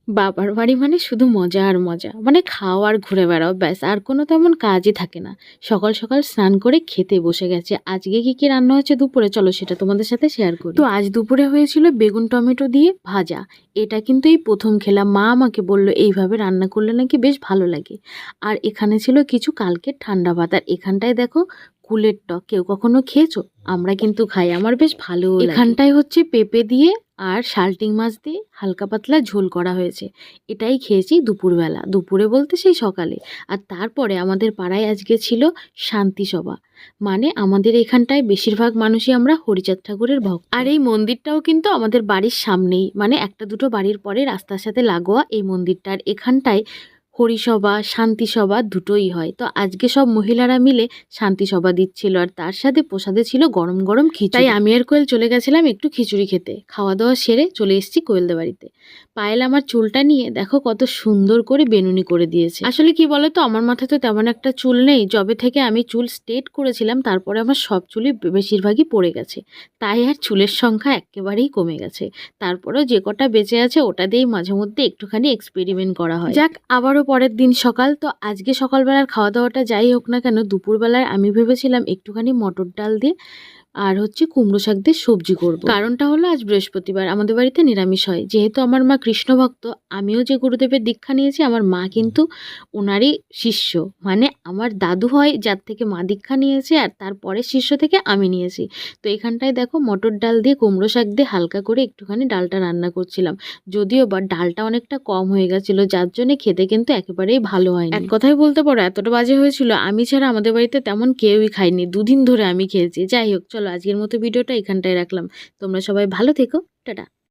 বাবার বাড়ি মানে শুধু মজা আর মজা, মানে খাও আর ঘুরে বেড়াও, ব্যাস আর কোনো তেমন কাজই থাকে না। সকাল সকাল স্নান করে খেতে বসে গেছে। আজকে কি কি রান্না হয়েছে দুপুরে, চলো সেটা তোমাদের সাথে শেয়ার করি। তো আজ দুপুরে হয়েছিল বেগুন টমেটো দিয়ে ভাজা। এটা কিন্তু এই প্রথম খেলাম, মা আমাকে বলল এইভাবে রান্না করলে নাকি বেশ ভালো লাগে। আর এখানে ছিল কিছু কালকের ঠান্ডা ভাত, আর এখানটায় দেখো কুলের টক। কেউ কখনো খেয়েছো? আমরা কিন্তু খাই, আমার বেশ ভালো। এখানটায় হচ্ছে পেঁপে দিয়ে আর শালটিং মাছ দিয়ে হালকা পাতলা ঝোল করা হয়েছে। এটাই খেয়েছি দুপুরবেলা, দুপুরে বলতে সেই সকালে। আর তারপরে আমাদের পাড়ায় আজকে ছিল শান্তি সভা। মানে আমাদের এখানটায় বেশিরভাগ মানুষই আমরা হরিচাঁদ ঠাকুরের ভক্ত। আর এই মন্দিরটাও কিন্তু আমাদের বাড়ির সামনেই, মানে একটা দুটো বাড়ির পরে রাস্তার সাথে লাগোয়া এই মন্দিরটা। আর এখানটায় হরিসভা শান্তি সভা দুটোই হয়। তো আজকে সব মহিলারা মিলে শান্তি সভা দিচ্ছিল, আর তার সাথে প্রসাদে ছিল গরম গরম খিচুড়ি। তাই আমি আর কোয়েল চলে গেছিলাম একটু খিচুড়ি খেতে। খাওয়া দাওয়া সেরে চলে এসেছি কোয়েলদের বাড়িতে। পায়েল আমার চুলটা নিয়ে দেখো কত সুন্দর করে বেনুনি করে দিয়েছে। আসলে কি বলতো, আমার মাথায় তো তেমন একটা চুল নেই। যবে থেকে আমি চুল স্ট্রেট করেছিলাম তারপরে আমার সব চুলই বেশিরভাগই পড়ে গেছে। তাই আর চুলের সংখ্যা একেবারেই কমে গেছে। তারপরেও যে কটা বেঁচে আছে ওটা দিয়েই মাঝে মধ্যে একটুখানি এক্সপেরিমেন্ট করা হয়। যাক, আবারও পরের দিন সকাল। তো আজকে সকালবেলার খাওয়া দাওয়াটা যাই হোক না কেন, দুপুরবেলায় আমি ভেবেছিলাম একটুখানি মটর ডাল দিয়ে আর হচ্ছে কুমড়ো শাক দিয়ে সবজি করব। কারণটা হলো আজ বৃহস্পতিবার, আমাদের বাড়িতে নিরামিষ হয়। যেহেতু আমার মা কৃষ্ণ ভক্ত, আমিও যে গুরুদেবের দীক্ষা নিয়েছি, আমার মা কিন্তু ওনারই শিষ্য। মানে আমার দাদু হয় যার থেকে মা দীক্ষা নিয়েছে, আর তারপরে শিষ্য থেকে আমি নিয়েছি। তো এখানটায় দেখো মটর ডাল দিয়ে কুমড়ো শাক দিয়ে হালকা করে একটুখানি ডালটা রান্না করছিলাম। যদিও বা ডালটা অনেকটা কম হয়ে গেছিল, যার জন্য খেতে কিন্তু একেবারেই ভালো হয়নি। এক কথায় বলতে পারো এতটা বাজে হয়েছিল, আমি ছাড়া আমাদের বাড়িতে তেমন কেউই খায়নি। দুদিন ধরে আমি খেয়েছি। যাই হোক, চলো আজকের মতো ভিডিওটা এখানটায় রাখলাম। তোমরা সবাই ভালো থেকো, টাটা।